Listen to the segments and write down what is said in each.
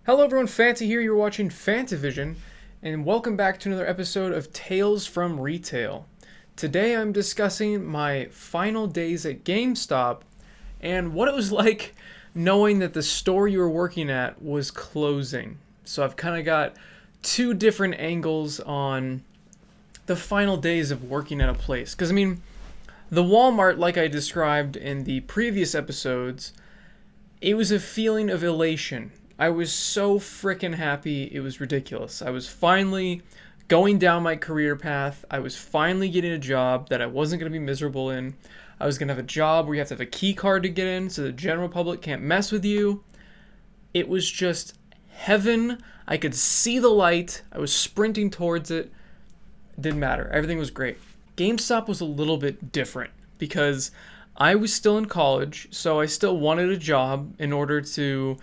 Hello everyone, Fanta here, you're watching Fantavision, and welcome back to another episode of Tales from Retail. Today I'm discussing my final days at GameStop, and what it was like knowing that the store you were working at was closing. So I've kind of got two different angles on the final days of working at a place. Because, the Walmart, like I described in the previous episodes, it was a feeling of elation. I was so freaking happy, it was ridiculous. I was finally going down my career path. I was finally getting a job that I wasn't going to be miserable in. I was going to have a job where you have to have a key card to get in so the general public can't mess with you. It was just heaven. I could see the light. I was sprinting towards it. Didn't matter. Everything was great. GameStop was a little bit different because I was still in college, so I still wanted a job in order to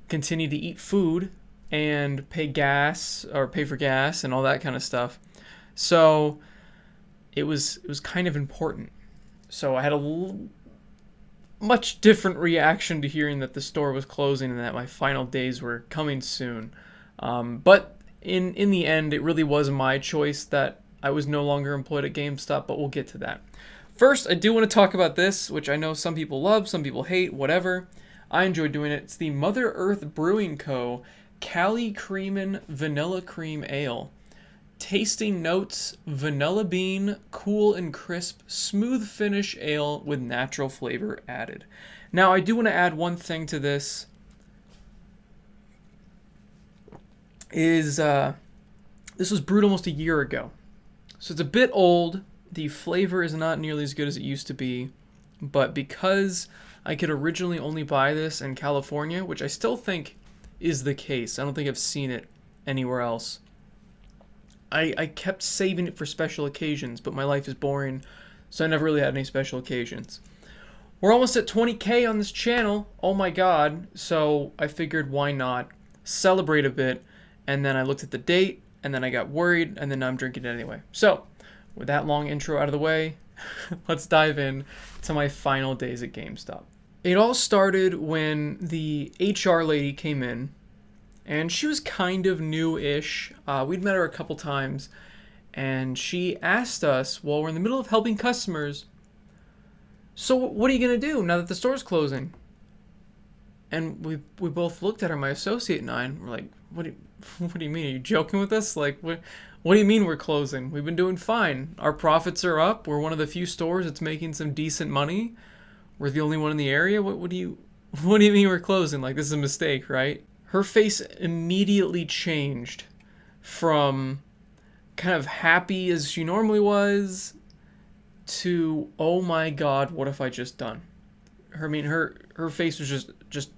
continue to eat food and pay for gas and all that kind of stuff. So it was kind of important. So I had a much different reaction to hearing that the store was closing and that my final days were coming soon. But in the end, it really was my choice that I was no longer employed at GameStop, but we'll get to that. First, I do want to talk about this, which I know some people love, some people hate, whatever. I enjoy doing it. It's the Mother Earth Brewing Co. Cali Creamin' Vanilla Cream Ale. Tasting notes, vanilla bean, cool and crisp, smooth finish ale with natural flavor added. Now, I do want to add one thing to this. This was brewed almost a year ago. So it's a bit old. The flavor is not nearly as good as it used to be. But because I could originally only buy this in California, which I still think is the case. I don't think I've seen it anywhere else. I kept saving it for special occasions, but my life is boring, so I never really had any special occasions. We're almost at 20K on this channel. Oh my god. So I figured why not celebrate a bit, and then I looked at the date, and then I got worried, and then now I'm drinking it anyway. So with that long intro out of the way, let's dive in to my final days at GameStop. It all started when the HR lady came in, and she was kind of new-ish. We'd met her a couple times, and she asked us, while we're in the middle of helping customers, so what are you going to do now that the store's closing? And we both looked at her, my associate and I, and we're like, what do you mean? Are you joking with us? Like, what do you mean we're closing? We've been doing fine. Our profits are up. We're one of the few stores that's making some decent money. We're the only one in the area. What do you mean we're closing? Like, this is a mistake, right? Her face immediately changed from kind of happy as she normally was to, oh my god, what have I just done? Her face was just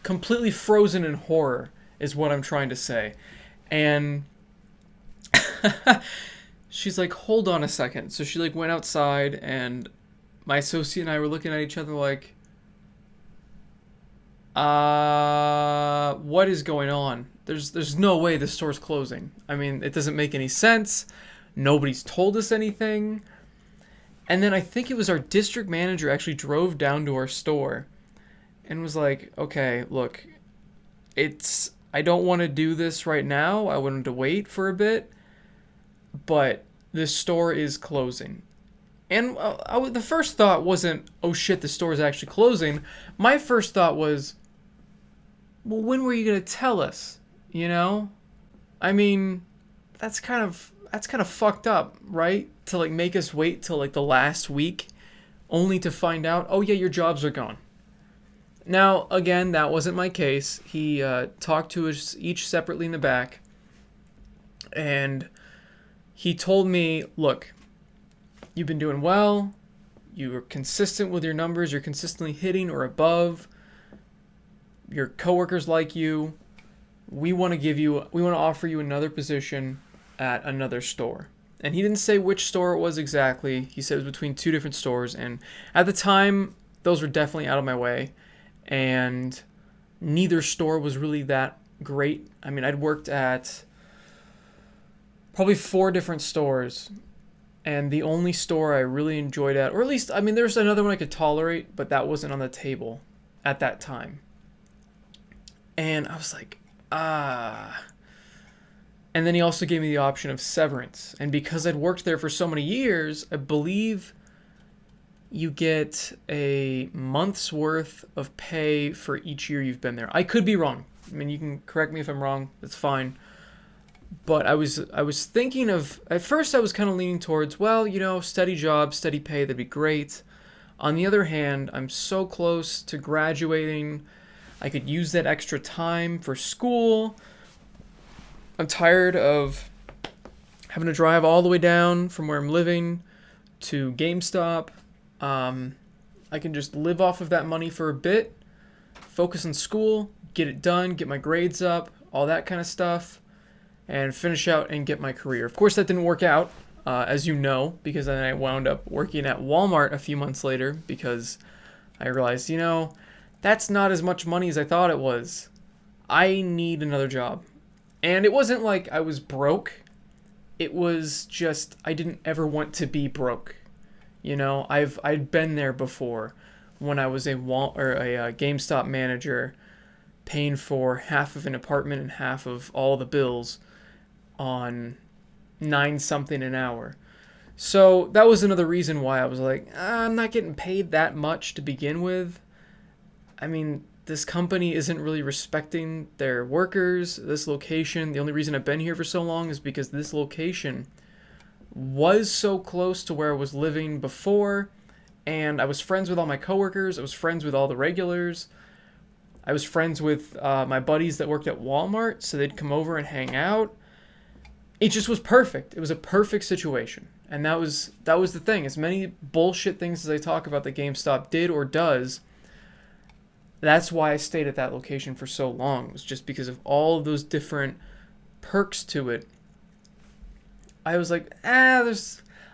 completely frozen in horror is what I'm trying to say. And she's like, hold on a second. So she went outside, and my associate and I were looking at each other like, what is going on? There's no way the store's closing. It doesn't make any sense. Nobody's told us anything. And then I think it was our district manager actually drove down to our store and was like, okay, look, I don't want to do this right now. I wanted to wait for a bit, but this store is closing. And the first thought wasn't, oh shit, the store is actually closing. My first thought was, well, when were you going to tell us? You know? That's kind of fucked up, right? To make us wait till the last week only to find out, oh yeah, your jobs are gone. Now, again, that wasn't my case. He talked to us each separately in the back, and he told me, look, you've been doing well. You're consistent with your numbers. You're consistently hitting or above. Your coworkers like you. We want to offer you another position at another store. And he didn't say which store it was exactly. He said it was between two different stores. And at the time, those were definitely out of my way. And neither store was really that great. I'd worked at probably 4 different stores. And the only store I really enjoyed at, or at least, there's another one I could tolerate, but that wasn't on the table at that time. And I was like, And then he also gave me the option of severance. And because I'd worked there for so many years, I believe you get a month's worth of pay for each year you've been there. I could be wrong. I mean, you can correct me if I'm wrong. That's fine. But I was thinking of, at first I was kind of leaning towards, well, steady job, steady pay, that'd be great. On the other hand, I'm so close to graduating. I could use that extra time for school. I'm tired of having to drive all the way down from where I'm living to GameStop. I can just live off of that money for a bit, focus on school, get it done, get my grades up, all that kind of stuff, and finish out and get my career. Of course, that didn't work out, as you know, because then I wound up working at Walmart a few months later because I realized, that's not as much money as I thought it was. I need another job. And it wasn't like I was broke. It was just I didn't ever want to be broke. I'd been there before when I was a GameStop manager, paying for half of an apartment and half of all the bills on $9 something an hour. So that was another reason why I was like, I'm not getting paid that much to begin with. I mean, this company isn't really respecting their workers. This location, the only reason I've been here for so long is because this location was so close to where I was living before, and I was friends with all my coworkers. I was friends with all the regulars. I was friends with my buddies that worked at Walmart, so they'd come over and hang out. It just was perfect. It was a perfect situation. And that was the thing. As many bullshit things as I talk about that GameStop did or does, that's why I stayed at that location for so long. It was just because of all of those different perks to it. I was like, I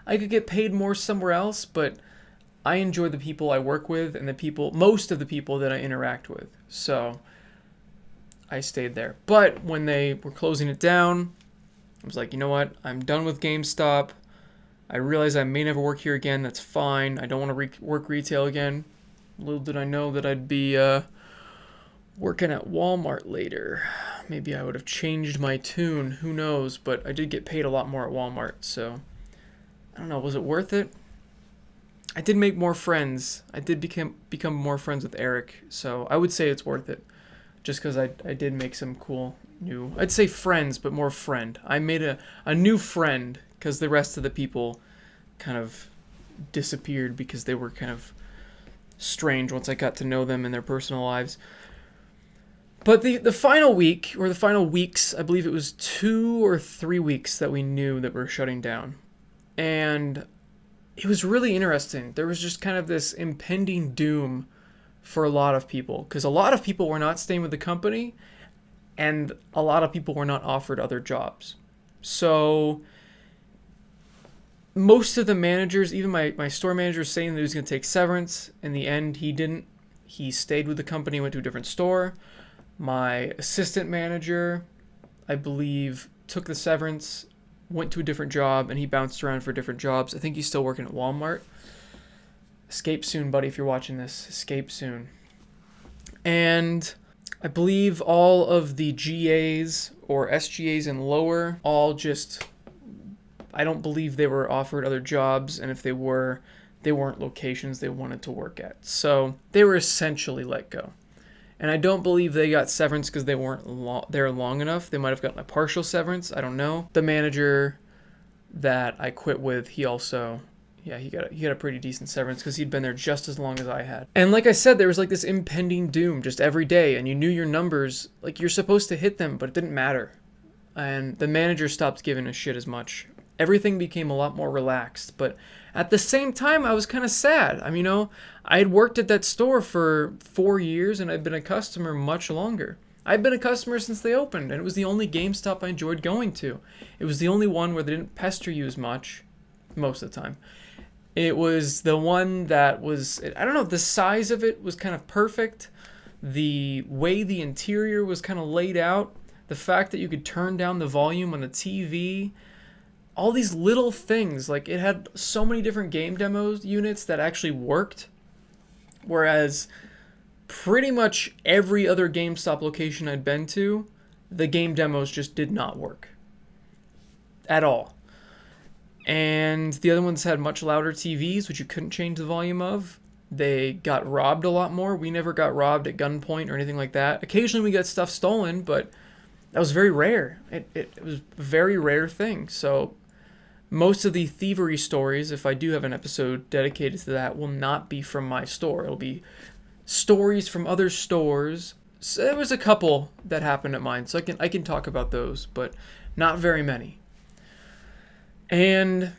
could get paid more somewhere else, but I enjoy the people I work with and most of the people that I interact with. So I stayed there. But when they were closing it down, I was like, you know what? I'm done with GameStop. I realize I may never work here again. That's fine. I don't want to work retail again. Little did I know that I'd be working at Walmart later. Maybe I would have changed my tune. Who knows? But I did get paid a lot more at Walmart. So I don't know. Was it worth it? I did make more friends. I did become more friends with Eric. So I would say it's worth it. Just because I did make some cool new... I'd say friends, but more friend. I made a new friend because the rest of the people kind of disappeared because they were kind of strange once I got to know them in their personal lives. But the final week, or the final weeks, I believe it was 2 or 3 weeks that we knew that we're shutting down. And it was really interesting. There was just kind of this impending doom for a lot of people. Because a lot of people were not staying with the company, and a lot of people were not offered other jobs. So most of the managers, even my store manager, saying that he was going to take severance. In the end, he didn't. He stayed with the company, went to a different store. My assistant manager, I believe, took the severance, went to a different job, and he bounced around for different jobs. I think he's still working at Walmart. Escape soon, buddy, if you're watching this. Escape soon. And I believe all of the GAs or SGAs and lower all just... I don't believe they were offered other jobs, and if they were, they weren't locations they wanted to work at. So they were essentially let go. And I don't believe they got severance because they weren't there long enough. They might have gotten a partial severance. I don't know. The manager that I quit with, he also... Yeah, he got a pretty decent severance because he'd been there just as long as I had. And like I said, there was like this impending doom just every day, and you knew your numbers, like you're supposed to hit them, but it didn't matter. And the manager stopped giving a shit as much. Everything became a lot more relaxed, but at the same time, I was kind of sad. I mean, I had worked at that store for 4 years, and I'd been a customer much longer. I'd been a customer since they opened, and it was the only GameStop I enjoyed going to. It was the only one where they didn't pester you as much, most of the time. It was the one that was, I don't know, the size of it was kind of perfect. The way the interior was kind of laid out, the fact that you could turn down the volume on the TV, all these little things. Like, it had so many different game demos units that actually worked, whereas pretty much every other GameStop location I'd been to the game demos just did not work at all. And the other ones had much louder TVs, which you couldn't change the volume of. They got robbed a lot more. We never got robbed at gunpoint or anything like that. Occasionally we got stuff stolen, but that was very rare. It was a very rare thing. So most of the thievery stories, if I do have an episode dedicated to that, will not be from my store. It'll be stories from other stores. So there was a couple that happened at mine, so I can talk about those, but not very many. And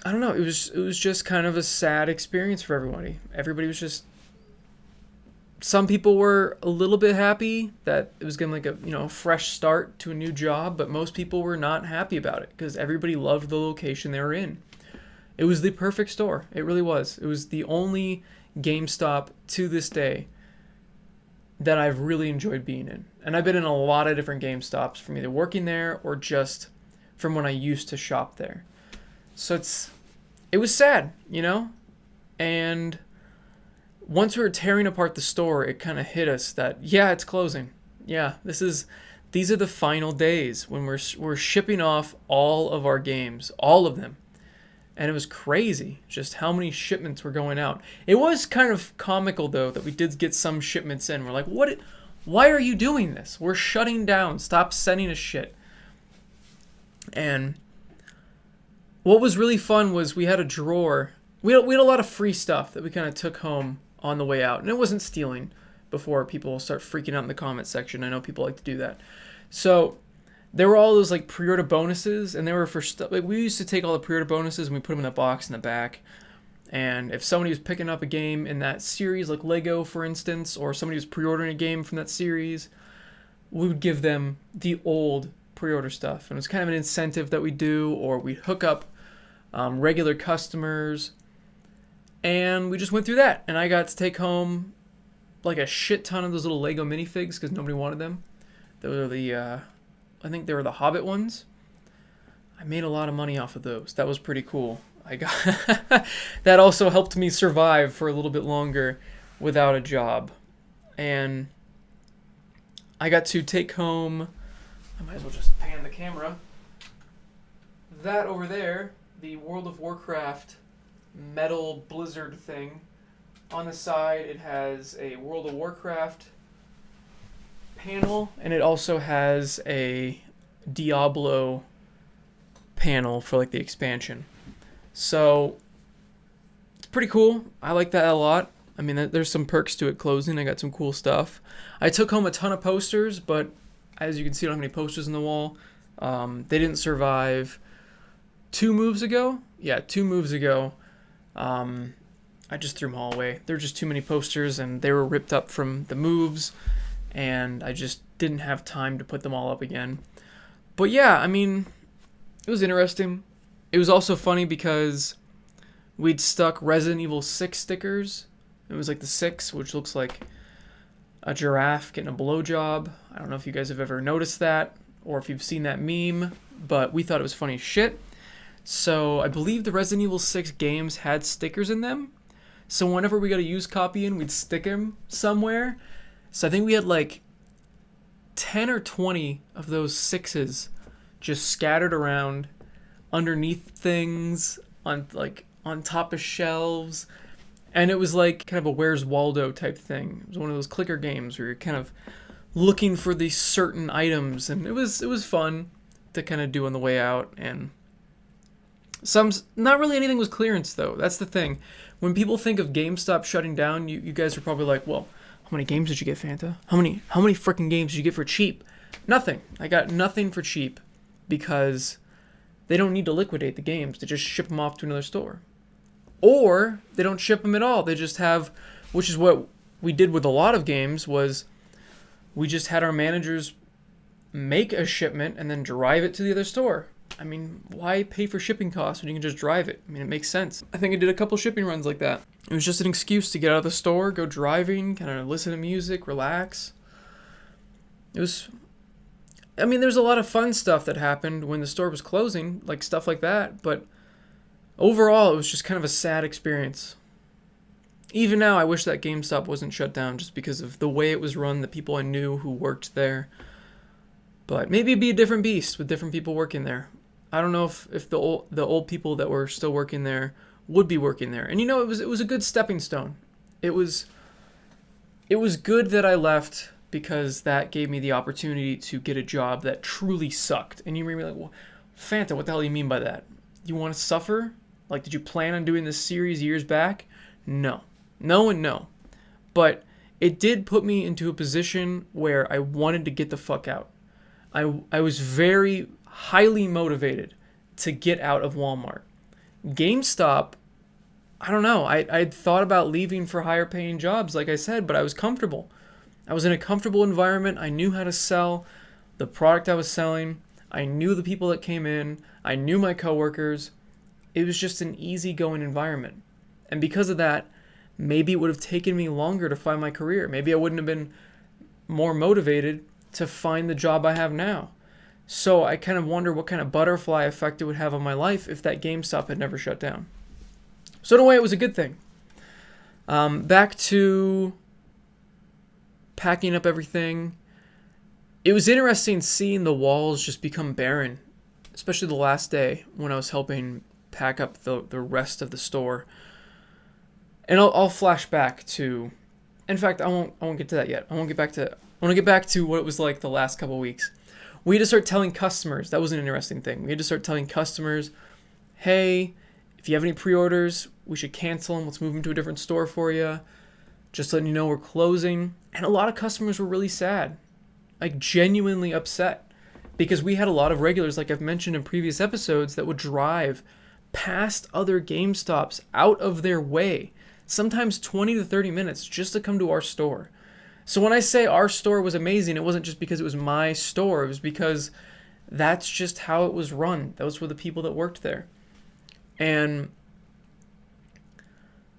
I don't know, it was just kind of a sad experience for everybody. Everybody was just, some people were a little bit happy that it was getting like a fresh start to a new job, but most people were not happy about it because everybody loved the location they were in. It was the perfect store. It really was. It was the only GameStop to this day that I've really enjoyed being in. And I've been in a lot of different GameStops from either working there or just from when I used to shop there. So it was sad, And once we were tearing apart the store, it kind of hit us that, yeah, it's closing. Yeah, these are the final days when we're shipping off all of our games, all of them. And it was crazy just how many shipments were going out. It was kind of comical, though, that we did get some shipments in. We're like, why are you doing this? We're shutting down. Stop sending us shit. And what was really fun was we had a drawer. We had a lot of free stuff that we kind of took home on the way out. And it wasn't stealing before people start freaking out in the comment section. I know people like to do that. So there were all those like pre-order bonuses, and they were for stuff. Like, we used to take all the pre-order bonuses and we put them in a box in the back. And if somebody was picking up a game in that series, like Lego, for instance, or somebody was pre-ordering a game from that series, we would give them the old pre-order stuff. And it was kind of an incentive that we do, or we'd hook up regular customers. And we just went through that. And I got to take home like a shit ton of those little Lego minifigs because nobody wanted them. They were I think they were the Hobbit ones. I made a lot of money off of those. That was pretty cool. I got that also helped me survive for a little bit longer without a job. And I got to take home, I might as well just pan the camera, that over there, the World of Warcraft metal blizzard thing. On the side it has a World of Warcraft panel, and it also has a Diablo panel for like the expansion. So it's pretty cool. I like that a lot. I mean, there's some perks to it closing. I got some cool stuff. I took home a ton of posters, but as you can see, I don't have any posters on the wall. They didn't survive 2 moves ago. Yeah, 2 moves ago. I just threw them all away. There were just too many posters, and they were ripped up from the moves, and I just didn't have time to put them all up again. But yeah, I mean, it was interesting. It was also funny because we'd stuck Resident Evil 6 stickers. It was like the 6, which looks like a giraffe getting a blowjob. I don't know if you guys have ever noticed that or if you've seen that meme, but we thought it was funny as shit. So I believe the Resident Evil 6 games had stickers in them. So whenever we got a used copy in, we'd stick them somewhere. So I think we had like 10 or 20 of those 6s just scattered around underneath things, on top of shelves. And it was like kind of a Where's Waldo type thing. It was one of those clicker games where you're kind of looking for these certain items, and it was fun to kind of do on the way out. And not really anything was clearance, though. That's the thing. When people think of GameStop shutting down, you guys are probably like, well, how many games did you get, Fanta? How many freaking games did you get for cheap? Nothing. I got nothing for cheap because they don't need to liquidate the games. They just ship them off to another store. Or they don't ship them at all. They just have, which is what we did with a lot of games, was we just had our managers make a shipment and then drive it to the other store. I mean, why pay for shipping costs when you can just drive it? I mean, it makes sense. I think I did a couple shipping runs like that. It was just an excuse to get out of the store, go driving, kind of listen to music, relax. There's a lot of fun stuff that happened when the store was closing, like stuff like that, but overall, it was just kind of a sad experience. Even now, I wish that GameStop wasn't shut down just because of the way it was run, the people I knew who worked there. But maybe it'd be a different beast with different people working there. I don't know if the old people that were still working there would be working there. And it was a good stepping stone. It was good that I left because that gave me the opportunity to get a job that truly sucked. And you may be like, well, Fanta, what the hell do you mean by that? You want to suffer? Like, did you plan on doing this series years back? No. No and no. But it did put me into a position where I wanted to get the fuck out. I was very highly motivated to get out of Walmart. GameStop, I don't know. I'd thought about leaving for higher paying jobs, like I said, but I was comfortable. I was in a comfortable environment. I knew how to sell the product I was selling. I knew the people that came in. I knew my coworkers. It was just an easygoing environment. And because of that, maybe it would have taken me longer to find my career. Maybe I wouldn't have been more motivated to find the job I have now. So I kind of wonder what kind of butterfly effect it would have on my life if that GameStop had never shut down. So in a way, it was a good thing. Back to packing up everything. It was interesting seeing the walls just become barren, especially the last day when I was helping pack up the rest of the store. And I'll flash back to, in fact, I won't get to that yet. I want to get back to what it was like the last couple weeks. We had to start telling customers. That was an interesting thing. We had to start telling customers, hey, if you have any pre-orders, we should cancel them. Let's move them to a different store for you. Just letting you know we're closing. And a lot of customers were really sad, like genuinely upset, because we had a lot of regulars, like I've mentioned in previous episodes, that would drive past other GameStops out of their way, sometimes 20 to 30 minutes just to come to our store. So when I say our store was amazing, it wasn't just because it was my store. It was because that's just how it was run. Those were the people that worked there. And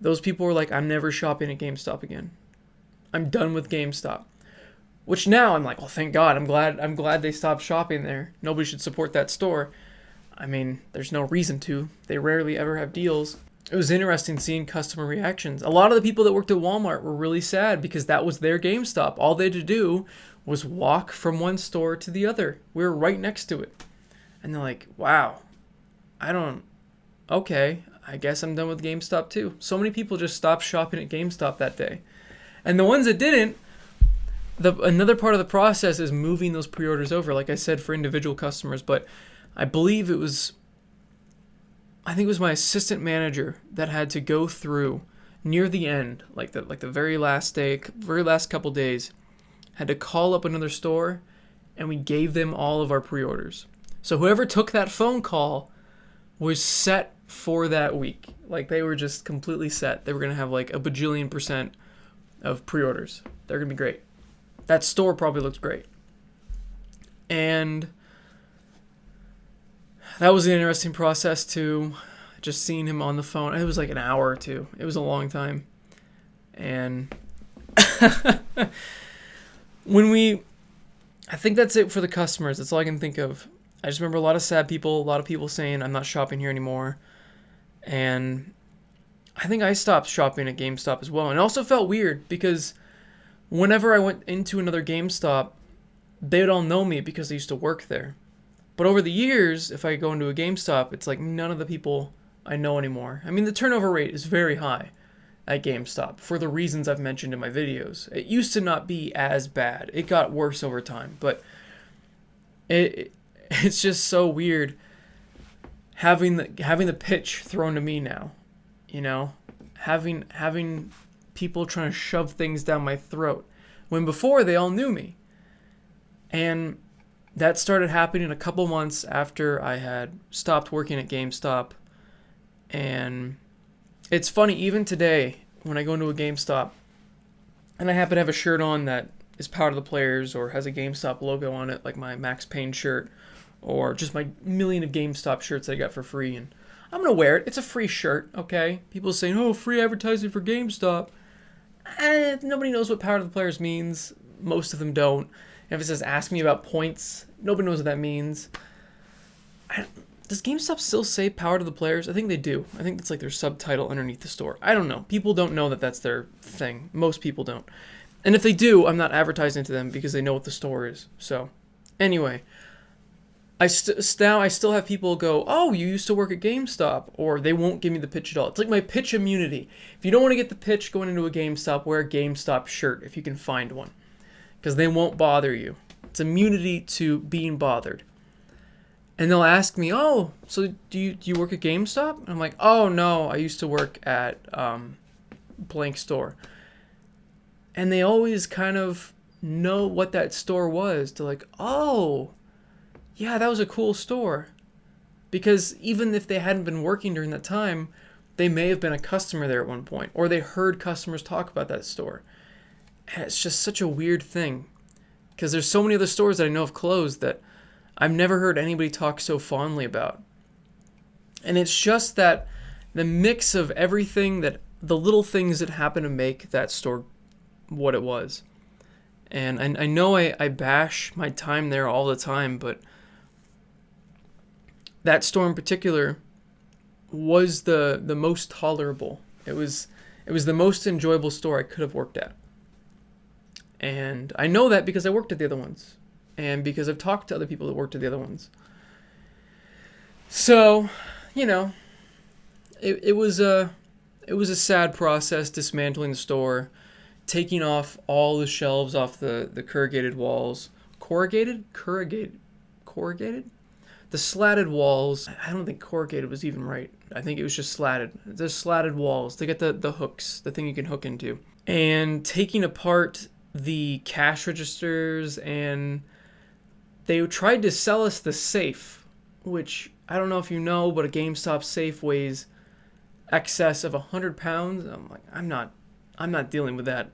those people were like, I'm never shopping at GameStop again. I'm done with GameStop. Which now I'm like, well, thank God. I'm glad they stopped shopping there. Nobody should support that store. I mean, there's no reason to. They rarely ever have deals. It was interesting seeing customer reactions. A lot of the people that worked at Walmart were really sad because that was their GameStop. All they had to do was walk from one store to the other. We were right next to it. And they're like, wow, okay, I guess I'm done with GameStop too. So many people just stopped shopping at GameStop that day. And the ones that didn't, another part of the process is moving those pre-orders over, like I said, for individual customers. But I think it was my assistant manager that had to go through near the end, like the very last day, very last couple days, had to call up another store, and we gave them all of our pre-orders. So whoever took that phone call was set for that week. Like, they were just completely set. They were going to have like a bajillion % of pre-orders. They're going to be great. That store probably looked great. And that was an interesting process too. Just seeing him on the phone. It was like an hour or two. It was a long time. And I think that's it for the customers. That's all I can think of. I just remember a lot of sad people, a lot of people saying, I'm not shopping here anymore. And I think I stopped shopping at GameStop as well. And it also felt weird because whenever I went into another GameStop, they would all know me because I used to work there. But over the years, if I go into a GameStop, it's like none of the people I know anymore. I mean, the turnover rate is very high at GameStop for the reasons I've mentioned in my videos. It used to not be as bad. It got worse over time, but it's just so weird having the pitch thrown to me now, you know, having people trying to shove things down my throat when before they all knew me. And that started happening a couple months after I had stopped working at GameStop. And it's funny, even today, when I go into a GameStop and I happen to have a shirt on that is Power to the Players or has a GameStop logo on it, like my Max Payne shirt, or just my million of GameStop shirts I got for free, and I'm going to wear it. It's a free shirt, okay? People saying, oh, free advertising for GameStop. Nobody knows what Power to the Players means. Most of them don't. And if it says, ask me about points, nobody knows what that means. Does GameStop still say Power to the Players? I think they do. I think it's like their subtitle underneath the store. I don't know. People don't know that that's their thing. Most people don't. And if they do, I'm not advertising to them because they know what the store is. So Anyway, now I still have people go, "Oh, you used to work at GameStop," or they won't give me the pitch at all. It's like my pitch immunity. If you don't want to get the pitch going into a GameStop, wear a GameStop shirt if you can find one, because they won't bother you. It's immunity to being bothered. And they'll ask me, "Oh, so do you work at GameStop?" And I'm like, "Oh no, I used to work at blank store." And they always kind of know what that store was. They're like, "Oh, yeah, that was a cool store." Because even if they hadn't been working during that time, they may have been a customer there at one point, or they heard customers talk about that store. And it's just such a weird thing, because there's so many other stores that I know have closed that I've never heard anybody talk so fondly about. And it's just that the mix of everything, that the little things that happen to make that store what it was. And I know I bash my time there all the time, but that store in particular was the most tolerable. It was the most enjoyable store I could have worked at. And I know that because I worked at the other ones, and because I've talked to other people that worked at the other ones. So, it was a sad process dismantling the store, taking off all the shelves off the corrugated walls. Corrugated? The slatted walls. I don't think corrugated was even right. I think it was just slatted. The slatted walls. They get the hooks, the thing you can hook into. And taking apart the cash registers, and they tried to sell us the safe, which I don't know if you know, but a GameStop safe weighs excess of 100 pounds. I'm like, I'm not dealing with that.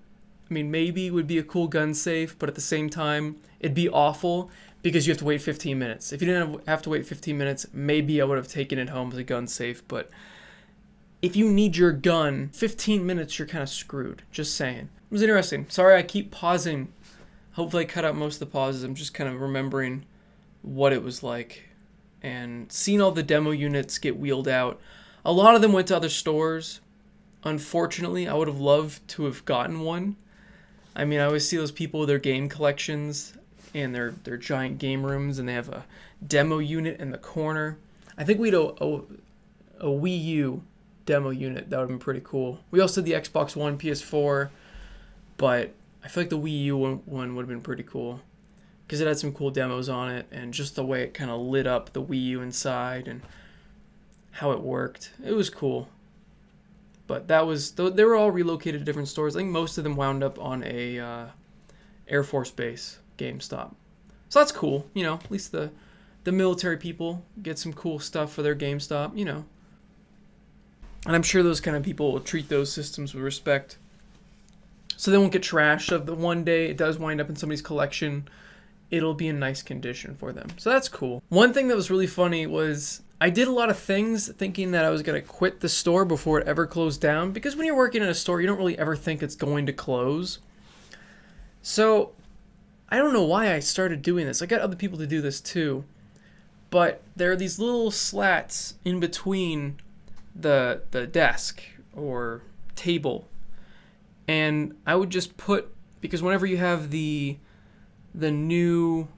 I mean, maybe it would be a cool gun safe, but at the same time, it'd be awful because you have to wait 15 minutes. If you didn't have to wait 15 minutes, maybe I would have taken it home as a gun safe. But if you need your gun, 15 minutes, you're kind of screwed. Just saying. It was interesting. Sorry, I keep pausing. Hopefully I cut out most of the pauses. I'm just kind of remembering what it was like and seeing all the demo units get wheeled out. A lot of them went to other stores. Unfortunately, I would have loved to have gotten one. I mean, I always see those people with their game collections and their giant game rooms, and they have a demo unit in the corner. I think we'd a Wii U demo unit. That would have been pretty cool. We also did the Xbox One, PS4, but I feel like the Wii U one would have been pretty cool because it had some cool demos on it, and just the way it kind of lit up the Wii U inside and how it worked. It was cool. But they were all relocated to different stores. I think most of them wound up on a Air Force Base GameStop. So that's cool, at least the military people get some cool stuff for their GameStop, And I'm sure those kind of people will treat those systems with respect, so they won't get trashed. If the one day it does wind up in somebody's collection, it'll be in nice condition for them. So that's cool. One thing that was really funny was I did a lot of things thinking that I was going to quit the store before it ever closed down, because when you're working in a store, you don't really ever think it's going to close. So I don't know why I started doing this. I got other people to do this too. But there are these little slats in between the desk or table. And I would just put, because whenever you have the new,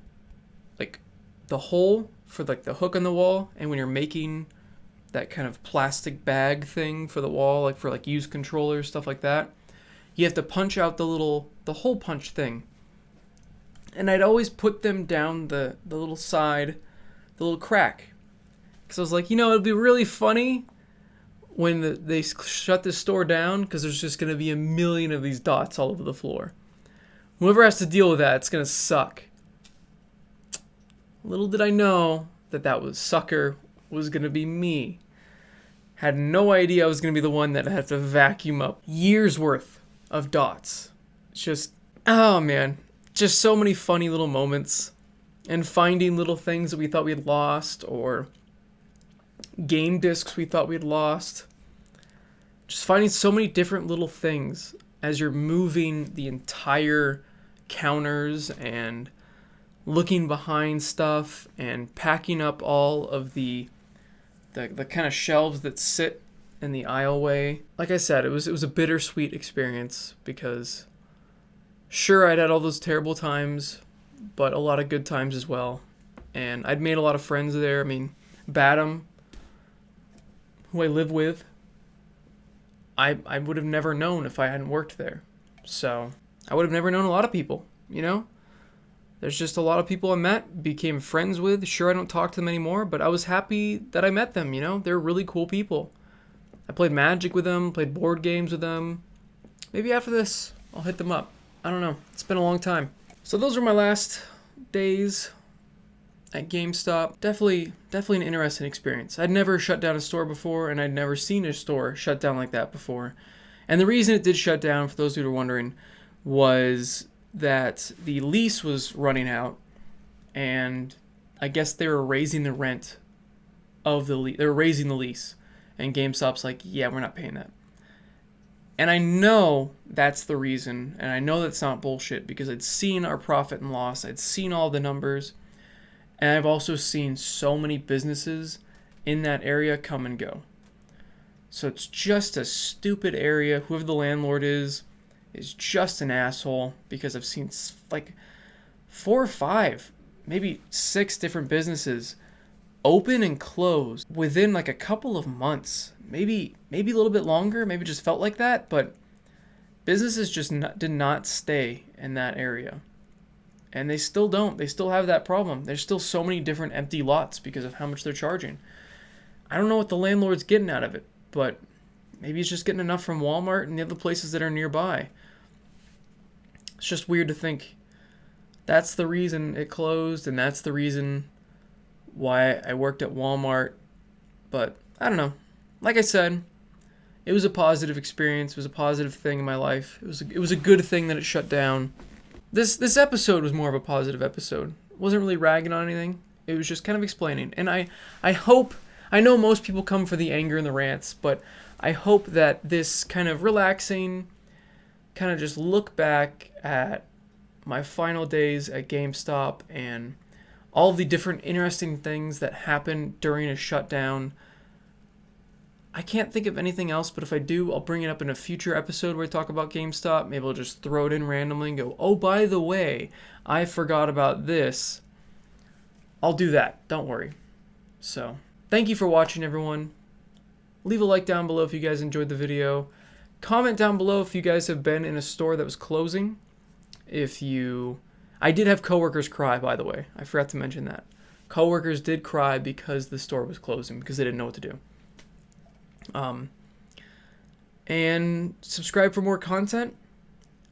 like, the hole for like the hook on the wall, and when you're making that kind of plastic bag thing for the wall, like for like used controllers, stuff like that, you have to punch out the hole punch thing. And I'd always put them down the little side, the little crack, because I was like, it'd be really funny when they shut this store down, because there's just going to be a million of these dots all over the floor. Whoever has to deal with that, it's going to suck. Little did I know that sucker was going to be me. Had no idea I was going to be the one that had to vacuum up years worth of dots. It's just, oh man, just so many funny little moments, and finding little things that we thought we had lost, or game discs we thought we had lost. Just finding so many different little things as you're moving the entire counters and looking behind stuff and packing up all of the kind of shelves that sit in the aisleway. Like I said, it was a bittersweet experience, because sure, I'd had all those terrible times but a lot of good times as well. And I'd made a lot of friends there. I mean, Badam, who I live with, I would have never known if I hadn't worked there. So I would have never known a lot of people, you know? There's just a lot of people I met, became friends with. Sure, I don't talk to them anymore, but I was happy that I met them, you know? They're really cool people. I played Magic with them, played board games with them. Maybe after this, I'll hit them up. I don't know. It's been a long time. So those were my last days at GameStop. Definitely an interesting experience. I'd never shut down a store before, and I'd never seen a store shut down like that before. And the reason it did shut down, for those who are wondering, was that the lease was running out, and I guess they were raising the rent of the lease. They were raising the lease, and GameStop's like, yeah, we're not paying that. And I know that's the reason, and I know that's not bullshit, because I'd seen our profit and loss, I'd seen all the numbers, and I've also seen so many businesses in that area come and go. So it's just a stupid area. Whoever the landlord is just an asshole, because I've seen like 4 or 5, maybe 6 different businesses open and close within like a couple of months, maybe a little bit longer, maybe just felt like that, but businesses just did not stay in that area. And they still don't. They still have that problem. There's still so many different empty lots because of how much they're charging. I don't know what the landlord's getting out of it, but maybe he's just getting enough from Walmart and the other places that are nearby. It's just weird to think that's the reason it closed, and that's the reason why I worked at Walmart. But I don't know. Like I said, it was a positive experience. It was a positive thing in my life. It was a good thing that it shut down. This episode was more of a positive episode. It wasn't really ragging on anything. It was just kind of explaining. And I hope, I know most people come for the anger and the rants, but I hope that this kind of relaxing, kind of just look back at my final days at GameStop and all of the different interesting things that happened during a shutdown. I can't think of anything else, but if I do, I'll bring it up in a future episode where I talk about GameStop. Maybe I'll just throw it in randomly and go, oh, by the way, I forgot about this. I'll do that. Don't worry. So, thank you for watching, everyone. Leave a like down below if you guys enjoyed the video. Comment down below if you guys have been in a store that was closing. I did have coworkers cry, by the way. I forgot to mention that. Coworkers did cry because the store was closing, because they didn't know what to do. And subscribe for more content.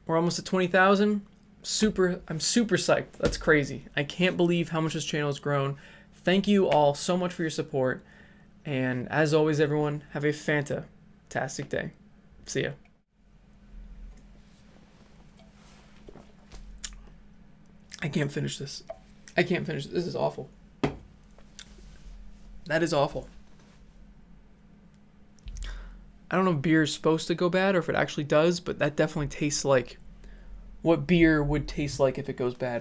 We're almost at 20,000. I'm super psyched. That's crazy. I can't believe how much this channel has grown. Thank you all so much for your support. And as always, everyone, have a fantastic day. See ya. I can't finish this. This is awful. That is awful. I don't know if beer is supposed to go bad or if it actually does, but that definitely tastes like what beer would taste like if it goes bad.